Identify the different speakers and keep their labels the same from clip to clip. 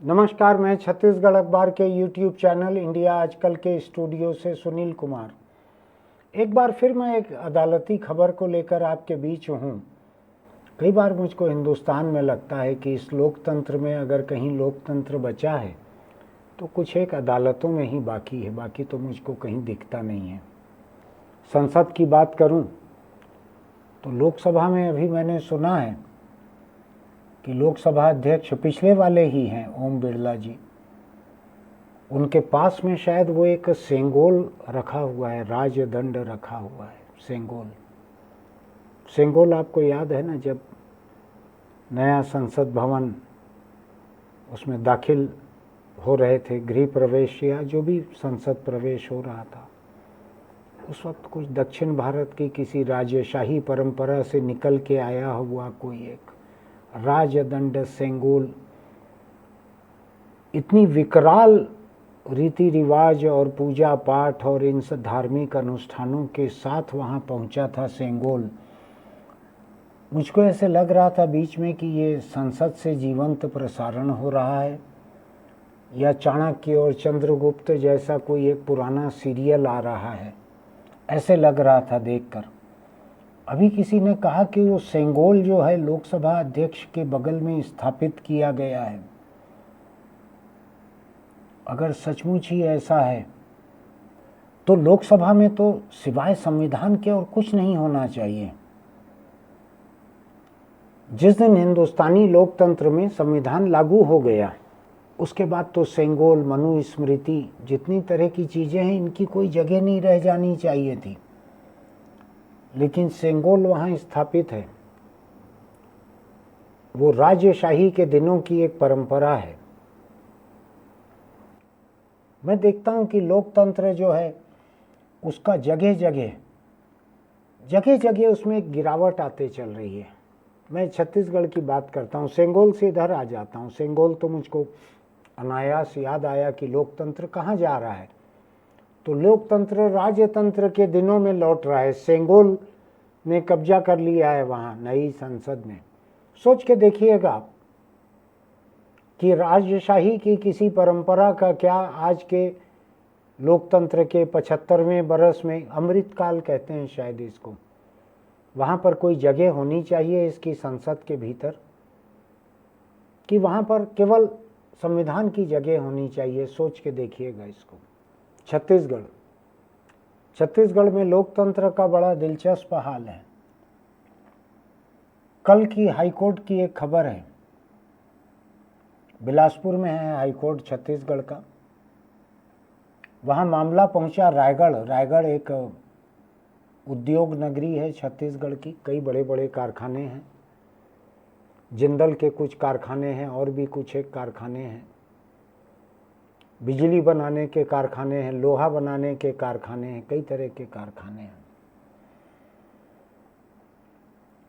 Speaker 1: नमस्कार, मैं छत्तीसगढ़ अखबार के यूट्यूब चैनल इंडिया आजकल के स्टूडियो से सुनील कुमार। एक बार फिर मैं एक अदालती खबर को लेकर आपके बीच हूँ। कई बार मुझको हिंदुस्तान में लगता है कि इस लोकतंत्र में अगर कहीं लोकतंत्र बचा है तो कुछ एक अदालतों में ही बाकी है, बाकी तो मुझको कहीं दिखता नहीं है। संसद की बात करूँ तो लोकसभा में अभी मैंने सुना है कि लोकसभा अध्यक्ष पिछले वाले ही हैं, ओम बिरला जी। उनके पास में शायद वो एक सेंगोल रखा हुआ है, राजदंड रखा हुआ है। सेंगोल आपको याद है ना, जब नया संसद भवन उसमें दाखिल हो रहे थे, गृह प्रवेश या जो भी संसद प्रवेश हो रहा था, उस वक्त कुछ दक्षिण भारत की किसी राजशाही परंपरा से निकल के आया हुआ कोई एक राजदंड सेंगोल इतनी विकराल रीति रिवाज और पूजा पाठ और इन सब धार्मिक अनुष्ठानों के साथ वहाँ पहुँचा था सेंगोल। मुझको ऐसे लग रहा था बीच में कि ये संसद से जीवंत प्रसारण हो रहा है या चाणक्य और चंद्रगुप्त जैसा कोई एक पुराना सीरियल आ रहा है, ऐसे लग रहा था देखकर। अभी किसी ने कहा कि वो सेंगोल जो है लोकसभा अध्यक्ष के बगल में स्थापित किया गया है। अगर सचमुच ही ऐसा है तो लोकसभा में तो सिवाय संविधान के और कुछ नहीं होना चाहिए। जिस दिन हिंदुस्तानी लोकतंत्र में संविधान लागू हो गया उसके बाद तो सेंगोल, मनुस्मृति, जितनी तरह की चीजें हैं इनकी कोई जगह नहीं रह जानी चाहिए थी, लेकिन सेंगोल वहाँ स्थापित है। वो राजशाही के दिनों की एक परंपरा है। मैं देखता हूँ कि लोकतंत्र जो है उसका जगह जगह उसमें एक गिरावट आते चल रही है। मैं छत्तीसगढ़ की बात करता हूँ, सेंगोल से इधर आ जाता हूँ। सेंगोल तो मुझको अनायास याद आया कि लोकतंत्र कहाँ जा रहा है, तो लोकतंत्र राजतंत्र के दिनों में लौट रहा है। सेंगोल ने कब्जा कर लिया है वहाँ नई संसद में। सोच के देखिएगा आप कि राजशाही की किसी परंपरा का क्या आज के लोकतंत्र के 75वें बरस में, अमृतकाल कहते हैं शायद इसको, वहाँ पर कोई जगह होनी चाहिए इसकी संसद के भीतर, कि वहाँ पर केवल संविधान की जगह होनी चाहिए। सोच के देखिएगा इसको। छत्तीसगढ़ में लोकतंत्र का बड़ा दिलचस्प हाल है। कल की हाईकोर्ट की एक खबर है, बिलासपुर में है हाईकोर्ट छत्तीसगढ़ का। वहाँ मामला पहुँचा रायगढ़ एक उद्योग नगरी है छत्तीसगढ़ की। कई बड़े बड़े कारखाने हैं, जिंदल के कुछ कारखाने हैं और भी कुछ एक कारखाने हैं, बिजली बनाने के कारखाने हैं, लोहा बनाने के कारखाने हैं, कई तरह के कारखाने हैं।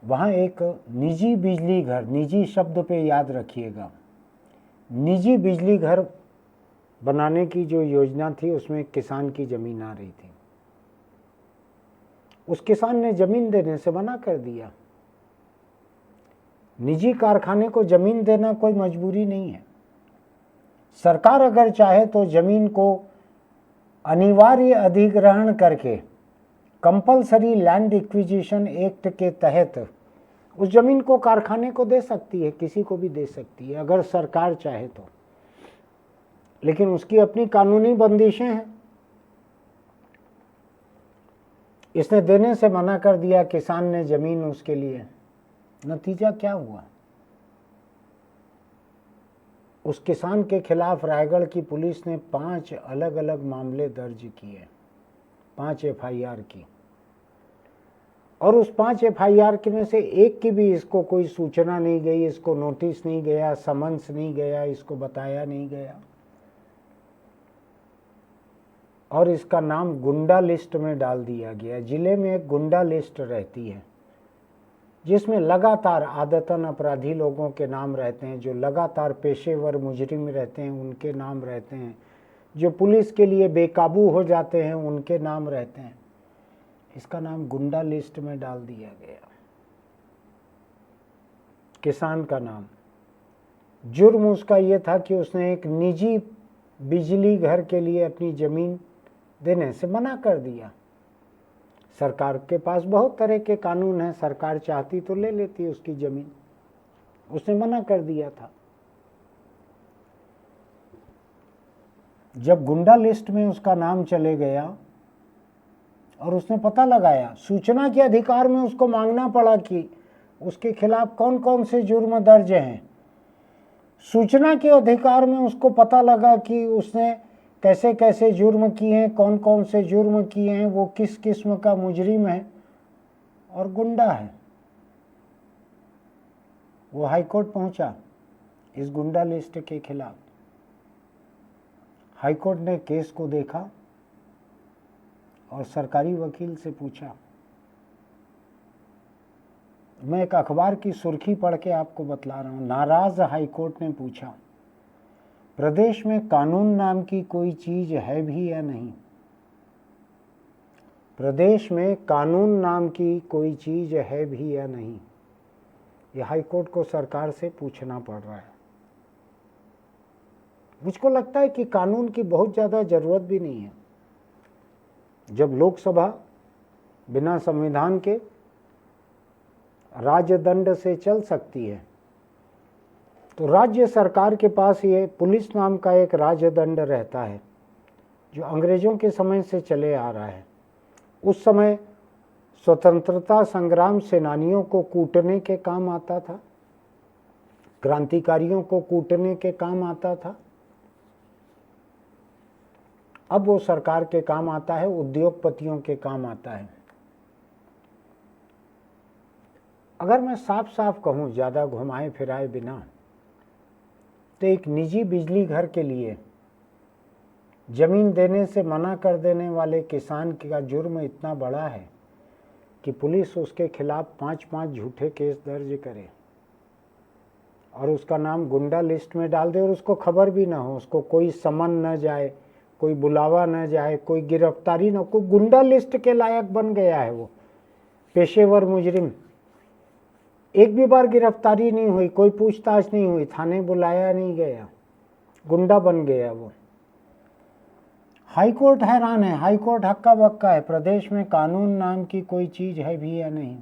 Speaker 1: वहाँ एक निजी बिजली घर, निजी शब्द पे याद रखिएगा, निजी बिजली घर बनाने की जो योजना थी उसमें एक किसान की जमीन आ रही थी। उस किसान ने जमीन देने से मना कर दिया। निजी कारखाने को जमीन देना कोई मजबूरी नहीं है। सरकार अगर चाहे तो जमीन को अनिवार्य अधिग्रहण करके कंपलसरी लैंड एक्विजिशन एक्ट के तहत उस जमीन को कारखाने को दे सकती है, किसी को भी दे सकती है अगर सरकार चाहे तो, लेकिन उसकी अपनी कानूनी बंदिशें हैं। इसने देने से मना कर दिया, किसान ने जमीन उसके लिए। नतीजा क्या हुआ? उस किसान के खिलाफ रायगढ़ की पुलिस ने 5 अलग अलग मामले दर्ज किए, 5 FIR की, और उस 5 FIR के में से एक की भी इसको कोई सूचना नहीं गई, इसको नोटिस नहीं गया, समन्स नहीं गया, इसको बताया नहीं गया, और इसका नाम गुंडा लिस्ट में डाल दिया गया। जिले में एक गुंडा लिस्ट रहती है जिसमें लगातार आदतन अपराधी लोगों के नाम रहते हैं, जो लगातार पेशेवर मुजरिम रहते हैं उनके नाम रहते हैं, जो पुलिस के लिए बेकाबू हो जाते हैं उनके नाम रहते हैं। इसका नाम गुंडा लिस्ट में डाल दिया गया, किसान का नाम। जुर्म उसका ये था कि उसने एक निजी बिजली घर के लिए अपनी ज़मीन देने से मना कर दिया। सरकार के पास बहुत तरह के कानून हैं, सरकार चाहती तो ले लेती उसकी ज़मीन, उसने मना कर दिया था। जब गुंडा लिस्ट में उसका नाम चले गया और उसने पता लगाया, सूचना के अधिकार में उसको मांगना पड़ा कि उसके खिलाफ कौन कौन से जुर्म दर्ज हैं। सूचना के अधिकार में उसको पता लगा कि उसने कैसे कैसे जुर्म किए हैं, कौन कौन से जुर्म किए हैं, वो किस किस्म का मुजरिम है और गुंडा है। वो हाई कोर्ट पहुंचा इस गुंडा लिस्ट के खिलाफ। हाई कोर्ट ने केस को देखा और सरकारी वकील से पूछा, मैं एक अखबार की सुर्खी पढ़ के आपको बतला रहा हूं। नाराज हाई कोर्ट ने पूछा, प्रदेश में कानून नाम की कोई चीज है भी या नहीं? प्रदेश में कानून नाम की कोई चीज है भी या नहीं? ये हाई कोर्ट को सरकार से पूछना पड़ रहा है। मुझको लगता है कि कानून की बहुत ज़्यादा ज़रूरत भी नहीं है। जब लोकसभा बिना संविधान के राजदंड से चल सकती है, तो राज्य सरकार के पास ये पुलिस नाम का एक राजदंड रहता है जो अंग्रेजों के समय से चले आ रहा है। उस समय स्वतंत्रता संग्राम सेनानियों को कूटने के काम आता था, क्रांतिकारियों को कूटने के काम आता था। अब वो सरकार के काम आता है, उद्योगपतियों के काम आता है। अगर मैं साफ साफ कहूँ, ज़्यादा घुमाए फिराए बिना, तो एक निजी बिजली घर के लिए जमीन देने से मना कर देने वाले किसान का जुर्म इतना बड़ा है कि पुलिस उसके खिलाफ 5-5 झूठे केस दर्ज करे और उसका नाम गुंडा लिस्ट में डाल दे और उसको खबर भी ना हो, उसको कोई समन न जाए, कोई बुलावा न जाए, कोई गिरफ्तारी न, कोई गुंडा लिस्ट के लायक बन गया है वो पेशेवर मुजरिम। एक भी बार गिरफ्तारी नहीं हुई, कोई पूछताछ नहीं हुई, थाने बुलाया नहीं गया, गुंडा बन गया वो। हाई कोर्ट हैरान है, हाई कोर्ट हक्का बक्का है, प्रदेश में कानून नाम की कोई चीज है भी या नहीं।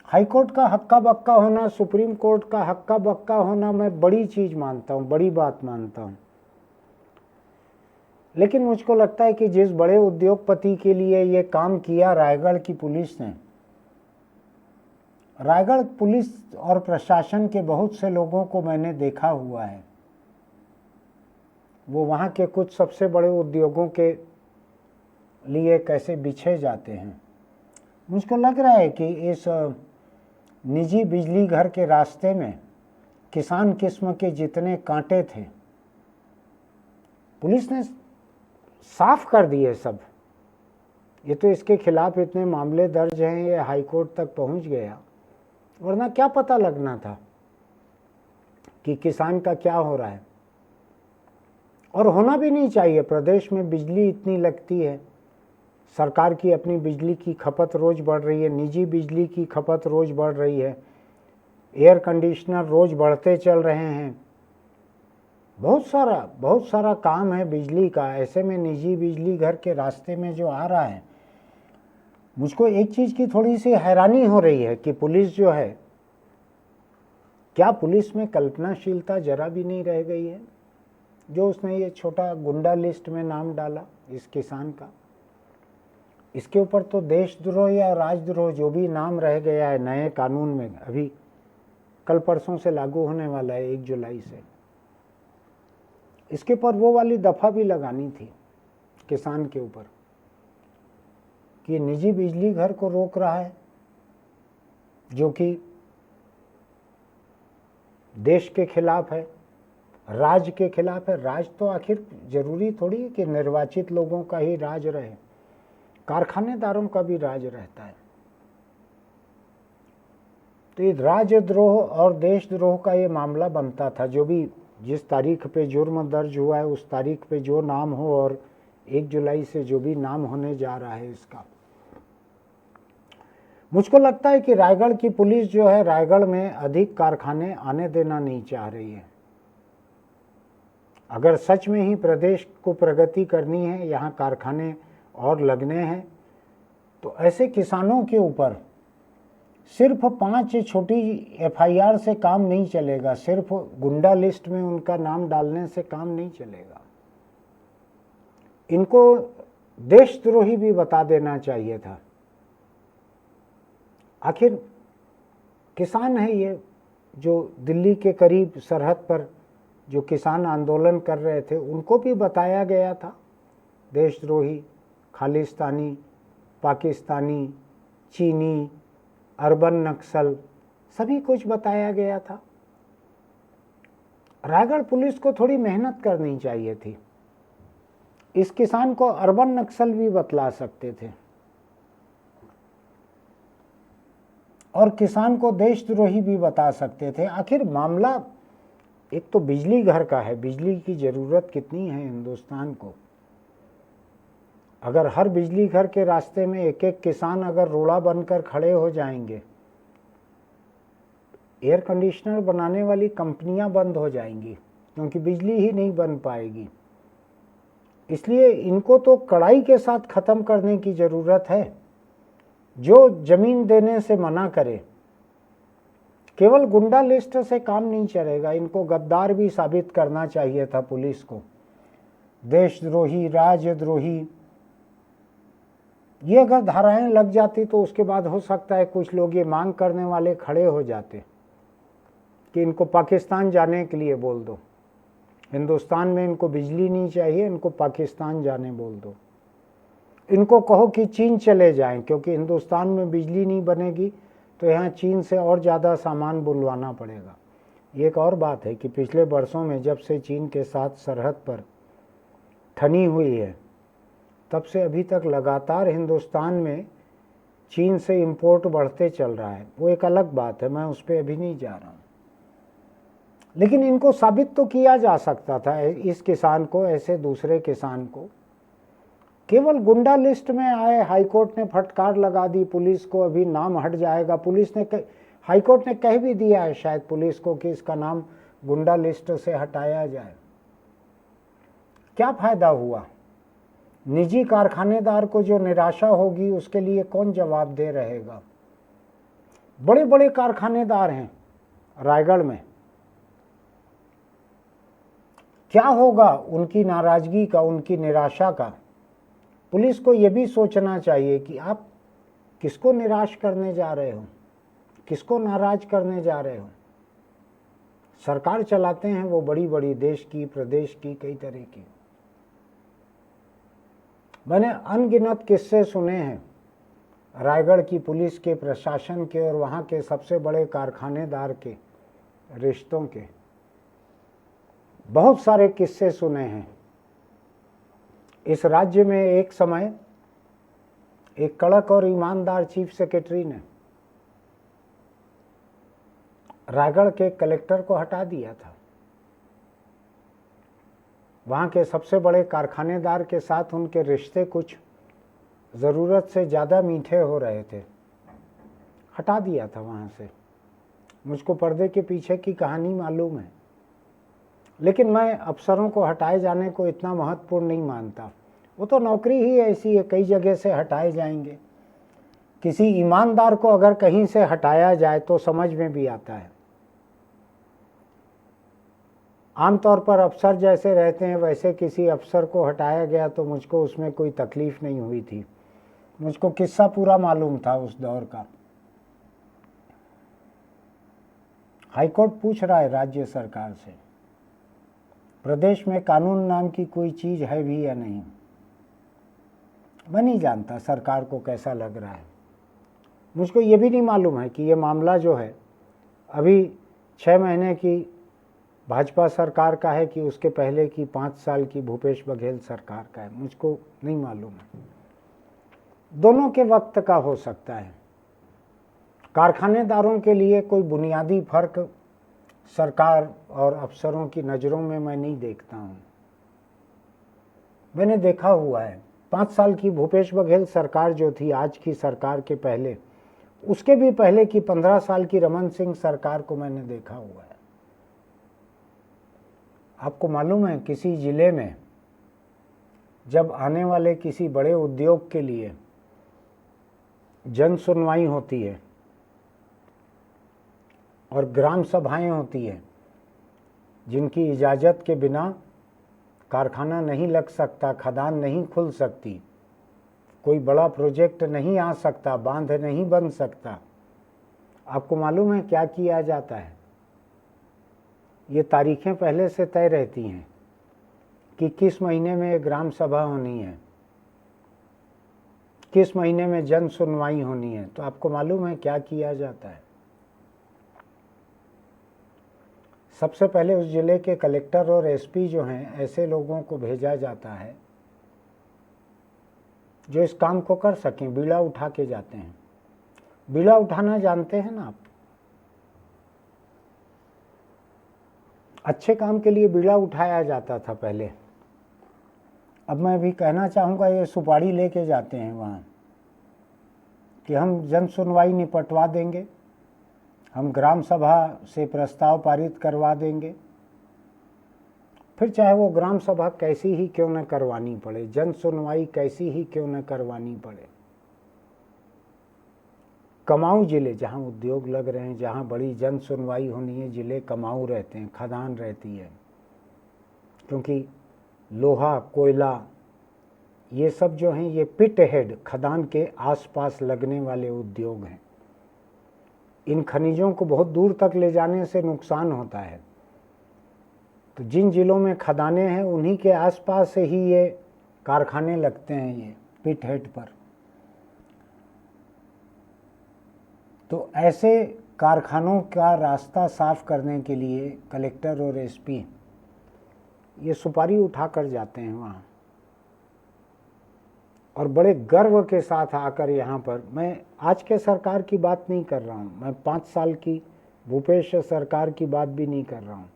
Speaker 1: हाई कोर्ट का हक्का बक्का होना, सुप्रीम कोर्ट का हक्का बक्का होना मैं बड़ी चीज मानता हूँ, बड़ी बात मानता हूँ। लेकिन मुझको लगता है कि जिस बड़े उद्योगपति के लिए ये काम किया रायगढ़ की पुलिस ने, रायगढ़ पुलिस और प्रशासन के बहुत से लोगों को मैंने देखा हुआ है, वो वहाँ के कुछ सबसे बड़े उद्योगों के लिए कैसे बिछे जाते हैं। मुझको लग रहा है कि इस निजी बिजली घर के रास्ते में किसान किस्म के जितने कांटे थे, पुलिस ने साफ कर दिए सब। ये तो इसके खिलाफ इतने मामले दर्ज हैं, ये हाई कोर्ट तक पहुंच गया, वरना क्या पता लगना था कि किसान का क्या हो रहा है। और होना भी नहीं चाहिए। प्रदेश में बिजली इतनी लगती है, सरकार की अपनी बिजली की खपत रोज बढ़ रही है, निजी बिजली की खपत रोज बढ़ रही है, एयर कंडीशनर रोज बढ़ते चल रहे हैं, बहुत सारा काम है बिजली का। ऐसे में निजी बिजली घर के रास्ते में जो आ रहा है, मुझको एक चीज़ की थोड़ी सी हैरानी हो रही है कि पुलिस जो है, क्या पुलिस में कल्पनाशीलता जरा भी नहीं रह गई है जो उसने ये छोटा गुंडा लिस्ट में नाम डाला इस किसान का। इसके ऊपर तो देशद्रोह या राजद्रोह जो भी नाम रह गया है नए कानून में, अभी कल परसों से लागू होने वाला है 1 जुलाई से, इसके ऊपर वो वाली दफा भी लगानी थी किसान के ऊपर कि निजी बिजली घर को रोक रहा है जो कि देश के खिलाफ है, राज के खिलाफ है। राज तो आखिर जरूरी थोड़ी है कि निर्वाचित लोगों का ही राज रहे, कारखानेदारों का भी राज रहता है। तो ये राजद्रोह और देशद्रोह का ये मामला बनता था। जो भी जिस तारीख पे जुर्म दर्ज हुआ है उस तारीख पे जो नाम हो, और 1 जुलाई से जो भी नाम होने जा रहा है इसका, मुझको लगता है कि रायगढ़ की पुलिस जो है रायगढ़ में अधिक कारखाने आने देना नहीं चाह रही है। अगर सच में ही प्रदेश को प्रगति करनी है, यहाँ कारखाने और लगने हैं, तो ऐसे किसानों के ऊपर सिर्फ 5 छोटी एफआईआर से काम नहीं चलेगा, सिर्फ गुंडा लिस्ट में उनका नाम डालने से काम नहीं चलेगा। इनको देशद्रोही भी बता देना चाहिए था। आखिर किसान है ये, जो दिल्ली के करीब सरहद पर जो किसान आंदोलन कर रहे थे, उनको भी बताया गया था देशद्रोही, खालिस्तानी, पाकिस्तानी, चीनी, अर्बन नक्सल, सभी कुछ बताया गया था। रायगढ़ पुलिस को थोड़ी मेहनत करनी चाहिए थी। इस किसान को अर्बन नक्सल भी बतला सकते थे और किसान को देशद्रोही भी बता सकते थे। आखिर मामला एक तो बिजली घर का है, बिजली की ज़रूरत कितनी है हिंदुस्तान को। अगर हर बिजली घर के रास्ते में एक एक किसान अगर रोड़ा बनकर खड़े हो जाएंगे, एयर कंडीशनर बनाने वाली कंपनियां बंद हो जाएंगी, क्योंकि बिजली ही नहीं बन पाएगी। इसलिए इनको तो कड़ाई के साथ ख़त्म करने की ज़रूरत है। जो ज़मीन देने से मना करे, केवल गुंडा लिस्ट से काम नहीं चलेगा, इनको गद्दार भी साबित करना चाहिए था पुलिस को, देशद्रोही, राजद्रोही। ये अगर धाराएं लग जाती तो उसके बाद हो सकता है कुछ लोग ये मांग करने वाले खड़े हो जाते कि इनको पाकिस्तान जाने के लिए बोल दो, हिंदुस्तान में इनको बिजली नहीं चाहिए, इनको पाकिस्तान जाने बोल दो। इनको कहो कि चीन चले जाएं, क्योंकि हिंदुस्तान में बिजली नहीं बनेगी तो यहाँ चीन से और ज़्यादा सामान बुलवाना पड़ेगा। ये एक और बात है कि पिछले वर्षों में जब से चीन के साथ सरहद पर ठनी हुई है, तब से अभी तक लगातार हिंदुस्तान में चीन से इंपोर्ट बढ़ते चल रहा है। वो एक अलग बात है, मैं उस पर अभी नहीं जा रहा हूँ। लेकिन इनको साबित तो किया जा सकता था, इस किसान को, ऐसे दूसरे किसान को। केवल गुंडा लिस्ट में आए, हाईकोर्ट ने फटकार लगा दी पुलिस को, अभी नाम हट जाएगा। पुलिस ने हाईकोर्ट ने कह भी दिया है शायद पुलिस को कि इसका नाम गुंडा लिस्ट से हटाया जाए। क्या फायदा हुआ? निजी कारखानेदार को जो निराशा होगी उसके लिए कौन जवाबदेह रहेगा? बड़े बड़े कारखानेदार हैं रायगढ़ में, क्या होगा उनकी नाराजगी का, उनकी निराशा का? पुलिस को यह भी सोचना चाहिए कि आप किसको निराश करने जा रहे हो, किसको नाराज करने जा रहे हो। सरकार चलाते हैं वो बड़ी बड़ी, देश की, प्रदेश की, कई तरह की। मैंने अनगिनत किस्से सुने हैं रायगढ़ की पुलिस के, प्रशासन के और वहाँ के सबसे बड़े कारखानेदार के रिश्तों के। बहुत सारे किस्से सुने हैं। इस राज्य में एक समय एक कड़क और ईमानदार चीफ सेक्रेटरी ने रायगढ़ के कलेक्टर को हटा दिया था। वहाँ के सबसे बड़े कारखानेदार के साथ उनके रिश्ते कुछ ज़रूरत से ज़्यादा मीठे हो रहे थे, हटा दिया था वहाँ से। मुझको पर्दे के पीछे की कहानी मालूम है, लेकिन मैं अफसरों को हटाए जाने को इतना महत्वपूर्ण नहीं मानता। वो तो नौकरी ही ऐसी है, कई जगह से हटाए जाएंगे। किसी ईमानदार को अगर कहीं से हटाया जाए तो समझ में भी आता है। आमतौर पर अफसर जैसे रहते हैं वैसे किसी अफसर को हटाया गया तो मुझको उसमें कोई तकलीफ नहीं हुई थी। मुझको किस्सा पूरा मालूम था उस दौर का। हाईकोर्ट पूछ रहा है राज्य सरकार से, प्रदेश में कानून नाम की कोई चीज़ है भी या नहीं। मैं नहीं जानता सरकार को कैसा लग रहा है। मुझको ये भी नहीं मालूम है कि ये मामला जो है अभी 6 महीने की भाजपा सरकार का है कि उसके पहले की 5 साल की भूपेश बघेल सरकार का है। मुझको नहीं मालूम है, दोनों के वक्त का हो सकता है। कारखानेदारों के लिए कोई बुनियादी फर्क सरकार और अफसरों की नज़रों में मैं नहीं देखता हूँ। मैंने देखा हुआ है 5 साल की भूपेश बघेल सरकार जो थी आज की सरकार के पहले, उसके भी पहले की 15 साल की रमन सिंह सरकार को मैंने देखा हुआ है। आपको मालूम है किसी जिले में जब आने वाले किसी बड़े उद्योग के लिए जन सुनवाई होती है और ग्राम सभाएं होती है जिनकी इजाज़त के बिना कारखाना नहीं लग सकता, खदान नहीं खुल सकती, कोई बड़ा प्रोजेक्ट नहीं आ सकता, बांध नहीं बन सकता, आपको मालूम है क्या किया जाता है? ये तारीखें पहले से तय रहती हैं कि किस महीने में ग्राम सभा होनी है, किस महीने में जन सुनवाई होनी है। तो आपको मालूम है क्या किया जाता है? सबसे पहले उस जिले के कलेक्टर और एसपी जो हैं, ऐसे लोगों को भेजा जाता है जो इस काम को कर सकें। बीड़ा उठा के जाते हैं। बीड़ा उठाना जानते हैं ना आप? अच्छे काम के लिए बीड़ा उठाया जाता था पहले। अब मैं भी कहना चाहूँगा, ये सुपारी लेके जाते हैं वहाँ कि हम जन सुनवाई निपटवा देंगे, हम ग्राम सभा से प्रस्ताव पारित करवा देंगे, फिर चाहे वो ग्राम सभा कैसी ही क्यों न करवानी पड़े, जन सुनवाई कैसी ही क्यों न करवानी पड़े। कमाऊ जिले जहाँ उद्योग लग रहे हैं, जहाँ बड़ी जन सुनवाई होनी है, जिले कमाऊ रहते हैं, खदान रहती है, क्योंकि लोहा कोयला ये सब जो हैं ये पिट हेड खदान के आसपास लगने वाले उद्योग हैं। इन खनिजों को बहुत दूर तक ले जाने से नुकसान होता है, तो जिन जिलों में खदानें हैं उन्हीं के आसपास से ही ये कारखाने लगते हैं, ये पिट हेड पर। तो ऐसे कारखानों का रास्ता साफ करने के लिए कलेक्टर और एसपी ये सुपारी उठा कर जाते हैं वहाँ, और बड़े गर्व के साथ आकर यहाँ पर, मैं आज के सरकार की बात नहीं कर रहा हूँ, मैं 5 साल की भूपेश सरकार की बात भी नहीं कर रहा हूँ,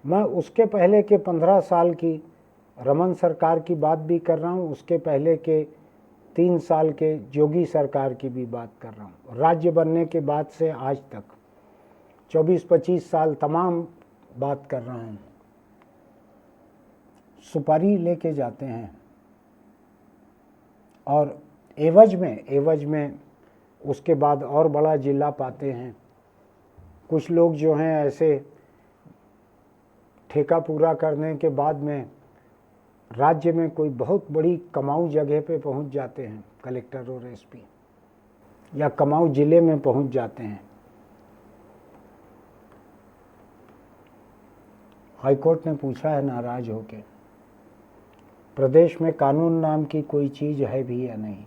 Speaker 1: मैं उसके पहले के 15 साल की रमन सरकार की बात भी कर रहा हूँ, उसके पहले के 3 साल के जोगी सरकार की भी बात कर रहा हूँ। राज्य बनने के बाद से आज तक 24-25 साल तमाम बात कर रहा हूँ। सुपारी लेके जाते हैं और एवज में उसके बाद और बड़ा जिला पाते हैं। कुछ लोग जो हैं ऐसे ठेका पूरा करने के बाद में राज्य में कोई बहुत बड़ी कमाऊ जगह पे पहुंच जाते हैं, कलेक्टर और एसपी, या कमाऊ जिले में पहुंच जाते हैं। हाईकोर्ट ने पूछा है नाराज होके, प्रदेश में कानून नाम की कोई चीज़ है भी या नहीं।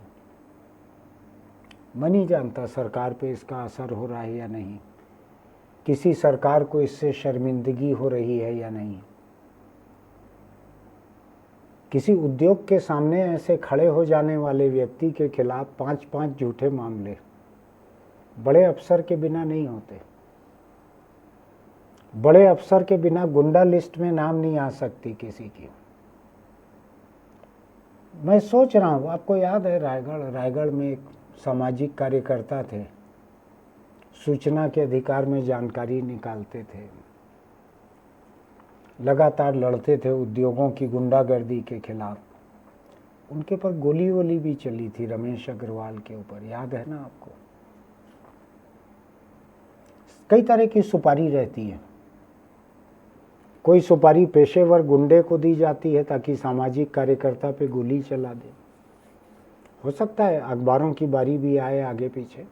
Speaker 1: मैं नहीं जानता सरकार पे इसका असर हो रहा है या नहीं, किसी सरकार को इससे शर्मिंदगी हो रही है या नहीं। किसी उद्योग के सामने ऐसे खड़े हो जाने वाले व्यक्ति के खिलाफ 5-5 झूठे मामले बड़े अफसर के बिना नहीं होते। बड़े अफसर के बिना गुंडा लिस्ट में नाम नहीं आ सकती किसी की। मैं सोच रहा हूँ, आपको याद है रायगढ़ में एक सामाजिक कार्यकर्ता थे, सूचना के अधिकार में जानकारी निकालते थे, लगातार लड़ते थे उद्योगों की गुंडागर्दी के खिलाफ। उनके पर गोली वोली भी चली थी रमेश अग्रवाल के ऊपर, याद है ना आपको? कई तरह की सुपारी रहती है। कोई सुपारी पेशेवर गुंडे को दी जाती है ताकि सामाजिक कार्यकर्ता पे गोली चला दे। हो सकता है अखबारों की बारी भी आए आगे पीछे।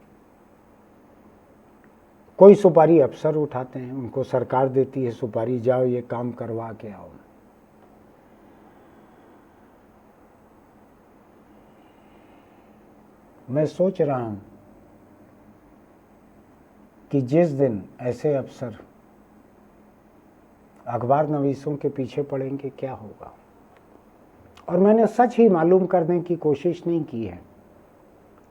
Speaker 1: कोई सुपारी अफसर उठाते हैं, उनको सरकार देती है सुपारी, जाओ ये काम करवा के आओ। मैं सोच रहा हूं कि जिस दिन ऐसे अफसर अखबार नवीसों के पीछे पड़ेंगे क्या होगा। और मैंने सच ही मालूम करने की कोशिश नहीं की है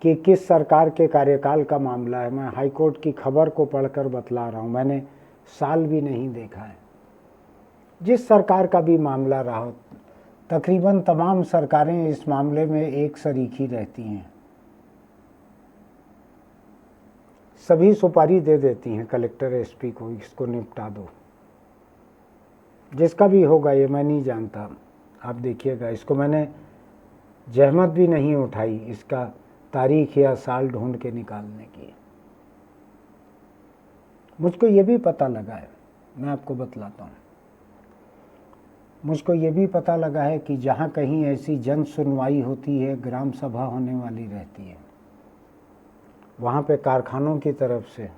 Speaker 1: कि किस सरकार के कार्यकाल का मामला है। मैं हाईकोर्ट की खबर को पढ़कर बतला रहा हूँ, मैंने साल भी नहीं देखा है। जिस सरकार का भी मामला रहा हो, तकरीबन तमाम सरकारें इस मामले में एक सरीखी रहती हैं। सभी सुपारी दे देती हैं कलेक्टर एसपी को, इसको निपटा दो। जिसका भी होगा ये मैं नहीं जानता, आप देखिएगा। इसको मैंने जहमत भी नहीं उठाई इसका तारीख या साल ढूंढ के निकालने की। मुझको ये भी पता लगा है, मैं आपको बतलाता हूँ, मुझको ये भी पता लगा है कि जहाँ कहीं ऐसी जन सुनवाई होती है, ग्राम सभा होने वाली रहती है, वहाँ पे कारखानों की तरफ से,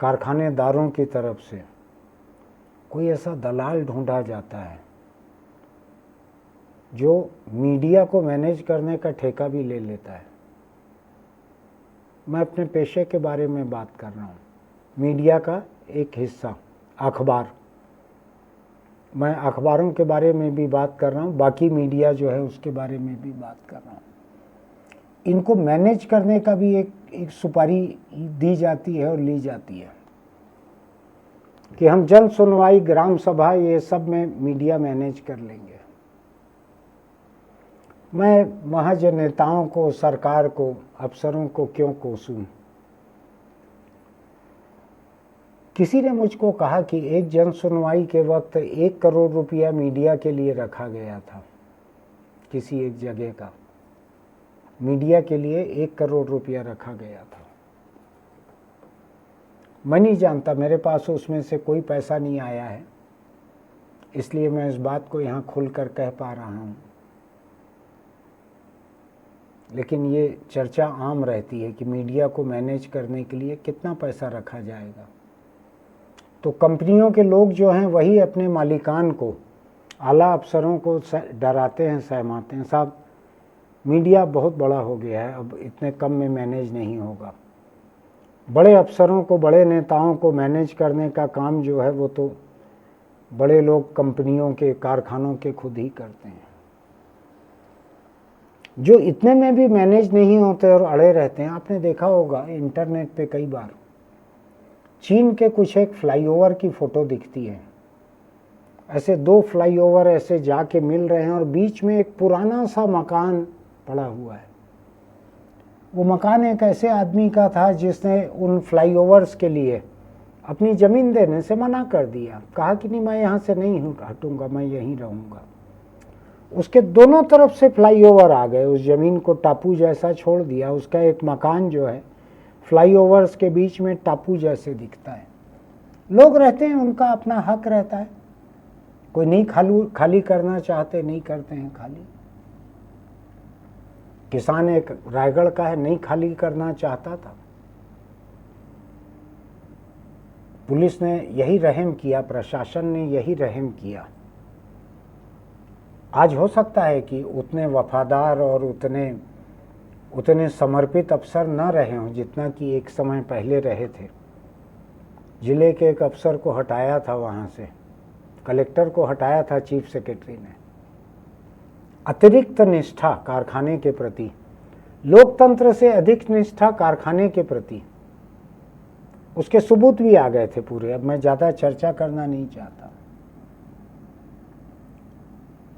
Speaker 1: कारखानेदारों की तरफ से कोई ऐसा दलाल ढूंढा जाता है जो मीडिया को मैनेज करने का ठेका भी ले लेता है। मैं अपने पेशे के बारे में बात कर रहा हूँ। मीडिया का एक हिस्सा अखबार, मैं अखबारों के बारे में भी बात कर रहा हूँ, बाकी मीडिया जो है उसके बारे में भी बात कर रहा हूँ। इनको मैनेज करने का भी एक सुपारी दी जाती है और ली जाती है कि हम जन सुनवाई, ग्राम सभा, ये सब में मीडिया मैनेज कर लेंगे। मैं महज नेताओं को, सरकार को, अफसरों को क्यों कोसूं? किसी ने मुझको कहा कि एक जन सुनवाई के वक्त 1 करोड़ रुपया मीडिया के लिए रखा गया था। किसी एक जगह का मीडिया के लिए 1 करोड़ रुपया रखा गया था। मैं नहीं जानता, मेरे पास उसमें से कोई पैसा नहीं आया है, इसलिए मैं इस बात को यहाँ खुलकर कह पा रहा हूँ। लेकिन ये चर्चा आम रहती है कि मीडिया को मैनेज करने के लिए कितना पैसा रखा जाएगा। तो कंपनियों के लोग जो हैं वही अपने मालिकान को, आला अफसरों को डराते हैं, सहमाते हैं, साहब मीडिया बहुत बड़ा हो गया है, अब इतने कम में मैनेज नहीं होगा। बड़े अफसरों को, बड़े नेताओं को मैनेज करने का काम जो है वो तो बड़े लोग कंपनियों के, कारखानों के खुद ही करते हैं। जो इतने में भी मैनेज नहीं होते और अड़े रहते हैं, आपने देखा होगा इंटरनेट पे कई बार चीन के कुछ एक फ्लाईओवर की फ़ोटो दिखती है। ऐसे 2 फ्लाईओवर ऐसे जाके मिल रहे हैं और बीच में एक पुराना सा मकान पड़ा हुआ है। वो मकान एक ऐसे आदमी का था जिसने उन फ्लाईओवर्स के लिए अपनी ज़मीन देने से मना कर दिया, कहा कि नहीं मैं यहाँ से नहीं हटूँगा, मैं यहीं रहूँगा। उसके दोनों तरफ से फ्लाईओवर आ गए, उस ज़मीन को टापू जैसा छोड़ दिया। उसका एक मकान जो है फ्लाईओवर्स के बीच में टापू जैसे दिखता है। लोग रहते हैं, उनका अपना हक रहता है, कोई नहीं खाली करना चाहते नहीं करते हैं खाली। किसान एक रायगढ़ का है, नहीं खाली करना चाहता था, पुलिस ने यही रहम किया, प्रशासन ने यही रहम किया। आज हो सकता है कि उतने वफादार और उतने समर्पित अफसर न रहे हों जितना कि एक समय पहले रहे थे। जिले के एक अफसर को हटाया था वहाँ से, कलेक्टर को हटाया था चीफ सेक्रेटरी ने। अतिरिक्त निष्ठा कारखाने के प्रति, लोकतंत्र से अधिक निष्ठा कारखाने के प्रति, उसके सबूत भी आ गए थे पूरे। अब मैं ज़्यादा चर्चा करना नहीं चाहता।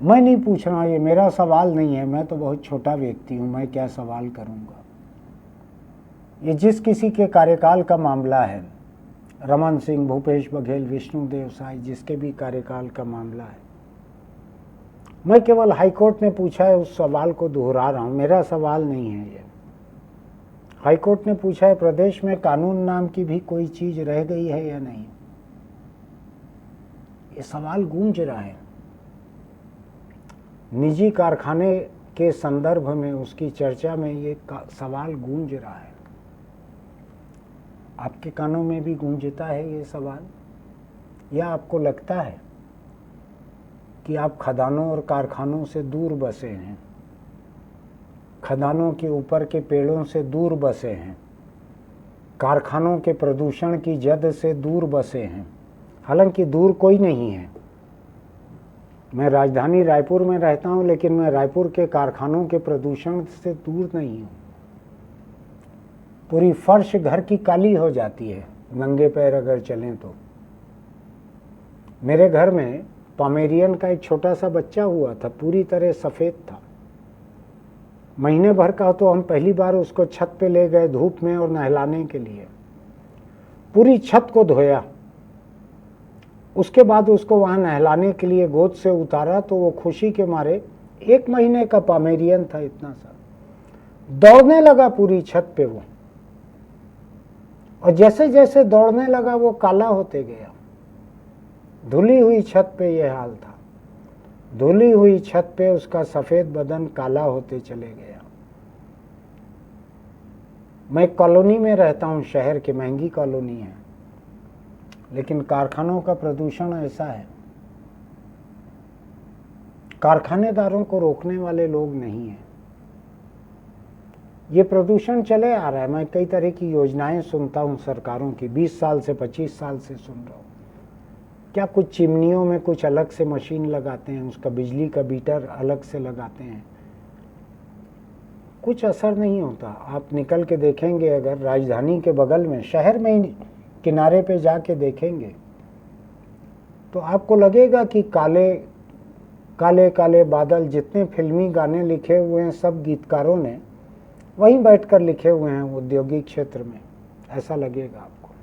Speaker 1: मैं नहीं पूछ रहा, ये मेरा सवाल नहीं है, मैं तो बहुत छोटा व्यक्ति हूँ, मैं क्या सवाल करूँगा। ये जिस किसी के कार्यकाल का मामला है, रमन सिंह, भूपेश बघेल, विष्णुदेव साय, जिसके भी कार्यकाल का मामला है, मैं केवल हाईकोर्ट ने पूछा है उस सवाल को दोहरा रहा हूँ, मेरा सवाल नहीं है ये। हाईकोर्ट ने पूछा है प्रदेश में कानून नाम की भी कोई चीज़ रह गई है या नहीं। ये सवाल गूंज रहा है। निजी कारखाने के संदर्भ में, उसकी चर्चा में ये सवाल गूंज रहा है। आपके कानों में भी गूंजता है ये सवाल, या आपको लगता है कि आप खदानों और कारखानों से दूर बसे हैं, खदानों के ऊपर के पेड़ों से दूर बसे हैं, कारखानों के प्रदूषण की जद से दूर बसे हैं? हालांकि दूर कोई नहीं है, मैं राजधानी रायपुर में रहता हूं, लेकिन मैं रायपुर के कारखानों के प्रदूषण से दूर नहीं हूं। पूरी फर्श घर की काली हो जाती है नंगे पैर अगर चलें तो। मेरे घर में पोमेरियन का एक छोटा सा बच्चा हुआ था, पूरी तरह सफ़ेद था। महीने भर का तो हम पहली बार उसको छत पे ले गए धूप में और नहलाने के लिए, पूरी छत को धोया। उसके बाद उसको वहां नहलाने के लिए गोद से उतारा तो वो खुशी के मारे, 1 महीने का पामेरियन था, इतना सा दौड़ने लगा पूरी छत पे वो, और जैसे जैसे दौड़ने लगा वो काला होते गया। धुली हुई छत पे ये हाल था, धुली हुई छत पे उसका सफेद बदन काला होते चले गया। मैं कॉलोनी में रहता हूँ, शहर की महंगी कॉलोनी है, लेकिन कारखानों का प्रदूषण ऐसा है, कारखानेदारों को रोकने वाले लोग नहीं हैं। ये प्रदूषण चले आ रहा है। मैं कई तरह की योजनाएं सुनता हूं सरकारों की, 20 साल से 25 साल से सुन रहा हूं। क्या कुछ चिमनियों में कुछ अलग से मशीन लगाते हैं, उसका बिजली का मीटर अलग से लगाते हैं, कुछ असर नहीं होता। आप निकल के देखेंगे, अगर राजधानी के बगल में शहर में ही किनारे पे जाके देखेंगे तो आपको लगेगा कि काले काले काले बादल, जितने फिल्मी गाने लिखे हुए हैं सब गीतकारों ने वहीं बैठकर लिखे हुए हैं औद्योगिक क्षेत्र में, ऐसा लगेगा आपको।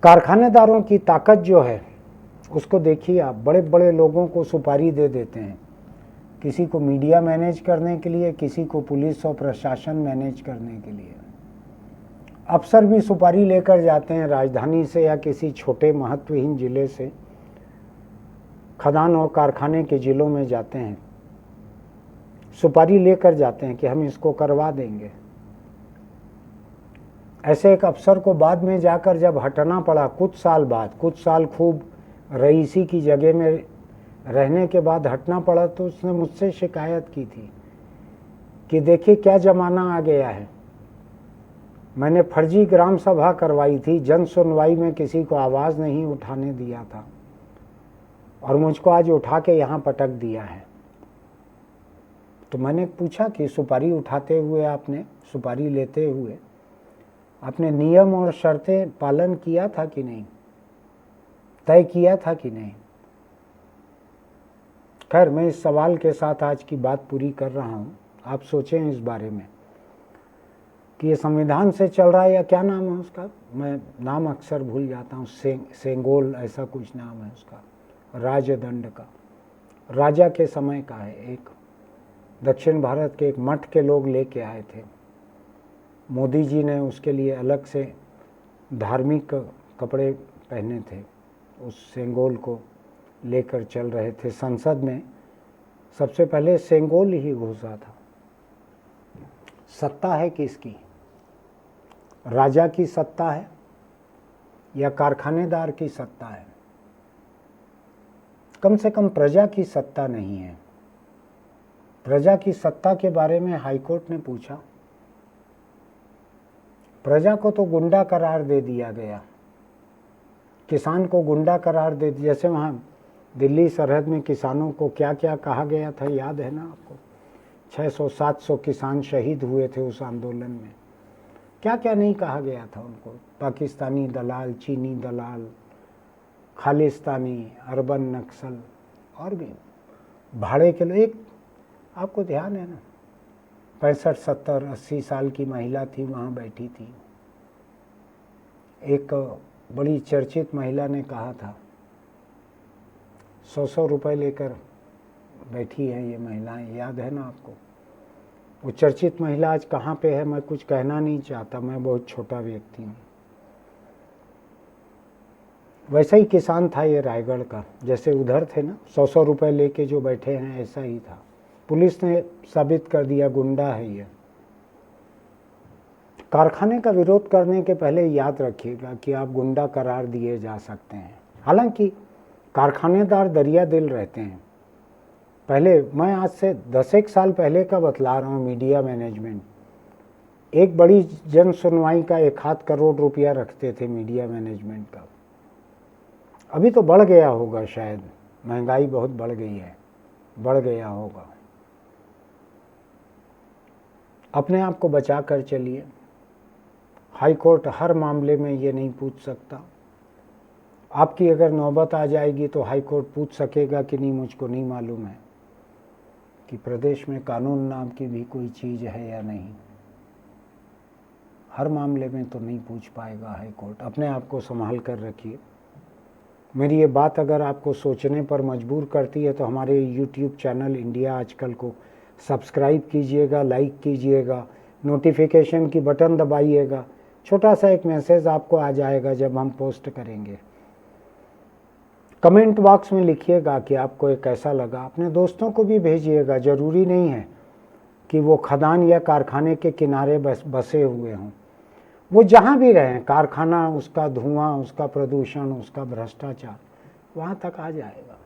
Speaker 1: कारखानेदारों की ताकत जो है उसको देखिए आप, बड़े बड़े लोगों को सुपारी दे देते हैं, किसी को मीडिया मैनेज करने के लिए, किसी को पुलिस और प्रशासन मैनेज करने के लिए। अफसर भी सुपारी लेकर जाते हैं राजधानी से या किसी छोटे महत्वहीन जिले से, खदान और कारखाने के जिलों में जाते हैं, सुपारी लेकर जाते हैं कि हम इसको करवा देंगे। ऐसे एक अफसर को बाद में जाकर जब हटना पड़ा कुछ साल बाद, कुछ साल खूब रईसी की जगह में रहने के बाद हटना पड़ा, तो उसने मुझसे शिकायत की थी कि देखिए क्या जमाना आ गया है। मैंने फर्जी ग्राम सभा करवाई थी, जन सुनवाई में किसी को आवाज नहीं उठाने दिया था, और मुझको आज उठा के यहाँ पटक दिया है। तो मैंने पूछा कि सुपारी उठाते हुए आपने, सुपारी लेते हुए आपने नियम और शर्तें पालन किया था कि नहीं, तय किया था कि नहीं। खैर, मैं इस सवाल के साथ आज की बात पूरी कर रहा हूँ। आप सोचें इस बारे में कि ये संविधान से चल रहा है, या क्या नाम है उसका, मैं नाम अक्सर भूल जाता हूँ, सेंगोल ऐसा कुछ नाम है उसका, राजदंड का, राजा के समय का है। एक दक्षिण भारत के एक मठ के लोग लेके आए थे, मोदी जी ने उसके लिए अलग से धार्मिक कपड़े पहने थे, उस सेंगोल को लेकर चल रहे थे। संसद में सबसे पहले सेंगोल ही घुसा था। सत्ता है किसकी, राजा की सत्ता है या कारखानेदार की सत्ता है? कम से कम प्रजा की सत्ता नहीं है। प्रजा की सत्ता के बारे में हाईकोर्ट ने पूछा, प्रजा को तो गुंडा करार दे दिया गया, किसान को गुंडा करार दे दिया। जैसे वहाँ दिल्ली सरहद में किसानों को क्या क्या कहा गया था, याद है ना आपको? 600-700 किसान शहीद हुए थे उस आंदोलन में। क्या क्या नहीं कहा गया था उनको, पाकिस्तानी दलाल, चीनी दलाल, खालिस्तानी, अर्बन नक्सल, और भी भाड़े के लोग। एक आपको ध्यान है ना, 65, 70, 80 साल की महिला थी, वहाँ बैठी थी। एक बड़ी चर्चित महिला ने कहा था, 100 रुपए लेकर बैठी है ये महिलाएं, याद है ना आपको? वो चर्चित महिला आज कहाँ पे है मैं कुछ कहना नहीं चाहता, मैं बहुत छोटा व्यक्ति हूँ। वैसा ही किसान था ये रायगढ़ का, जैसे उधर थे ना 100 रुपए लेके जो बैठे हैं, ऐसा ही था। पुलिस ने साबित कर दिया गुंडा है ये। कारखाने का विरोध करने के पहले याद रखिएगा कि आप गुंडा करार दिए जा सकते हैं। हालांकि कारखानेदार दरिया दिल रहते हैं। पहले, मैं आज से 10 साल पहले का बतला रहा हूँ, मीडिया मैनेजमेंट, एक बड़ी जन सुनवाई का 1-8 करोड़ रुपया रखते थे मीडिया मैनेजमेंट का। अभी तो बढ़ गया होगा शायद, महंगाई बहुत बढ़ गई है, बढ़ गया होगा। अपने आप को बचा कर चलिए। हाई कोर्ट हर मामले में ये नहीं पूछ सकता। आपकी अगर नौबत आ जाएगी तो हाई कोर्ट पूछ सकेगा कि नहीं, मुझको नहीं मालूम है, कि प्रदेश में कानून नाम की भी कोई चीज़ है या नहीं। हर मामले में तो नहीं पूछ पाएगा हाई कोर्ट। अपने आप को संभाल कर रखिए। मेरी ये बात अगर आपको सोचने पर मजबूर करती है तो हमारे यूट्यूब चैनल इंडिया आजकल को सब्सक्राइब कीजिएगा, लाइक कीजिएगा, नोटिफिकेशन की बटन दबाइएगा। छोटा सा एक मैसेज आपको आ जाएगा जब हम पोस्ट करेंगे। कमेंट बॉक्स में लिखिएगा कि आपको ये कैसा लगा। अपने दोस्तों को भी भेजिएगा। ज़रूरी नहीं है कि वो खदान या कारखाने के किनारे बसे हुए हों। वो जहाँ भी रहें, कारखाना, उसका धुआं, उसका प्रदूषण, उसका भ्रष्टाचार वहाँ तक आ जाएगा।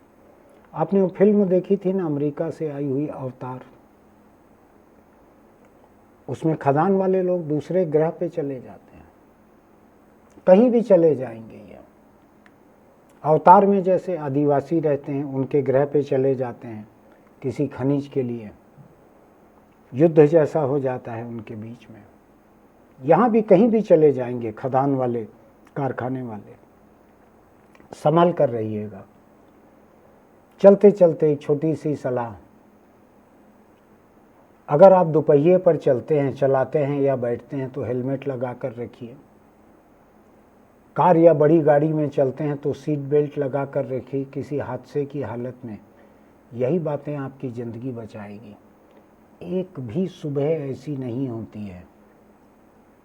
Speaker 1: आपने वो फिल्म देखी थी ना, अमेरिका से आई हुई अवतार? उसमें खदान वाले लोग दूसरे ग्रह पे चले जाते हैं, कहीं भी चले जाएंगे। ये अवतार में जैसे आदिवासी रहते हैं, उनके ग्रह पे चले जाते हैं किसी खनिज के लिए, युद्ध जैसा हो जाता है उनके बीच में। यहाँ भी कहीं भी चले जाएंगे खदान वाले, कारखाने वाले। संभाल कर रहिएगा। चलते चलते एक छोटी सी सलाह, अगर आप दोपहिए पर चलते हैं, चलाते हैं या बैठते हैं तो हेलमेट लगा कर रखिए। कार या बड़ी गाड़ी में चलते हैं तो सीट बेल्ट लगा कर रखिए किसी हादसे की हालत में। यही बातें आपकी ज़िंदगी बचाएगी। एक भी सुबह ऐसी नहीं होती है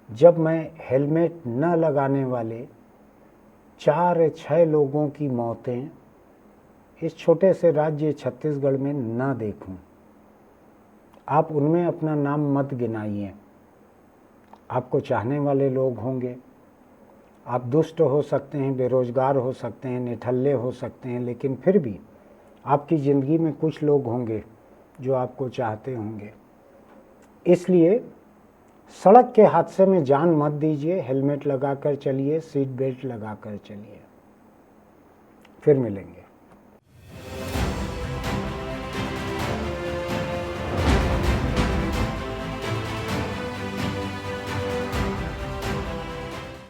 Speaker 1: जब मैं हेलमेट न लगाने वाले 4-6 लोगों की मौतें इस छोटे से राज्य छत्तीसगढ़ में न देखूं। आप उनमें अपना नाम मत गिनाइए। आपको चाहने वाले लोग होंगे, आप दुष्ट हो सकते हैं, बेरोजगार हो सकते हैं, निठल्ले हो सकते हैं, लेकिन फिर भी आपकी ज़िंदगी में कुछ लोग होंगे जो आपको चाहते होंगे। इसलिए सड़क के हादसे में जान मत दीजिए। हेलमेट लगाकर चलिए, सीट बेल्ट लगाकर चलिए। फिर मिलेंगे।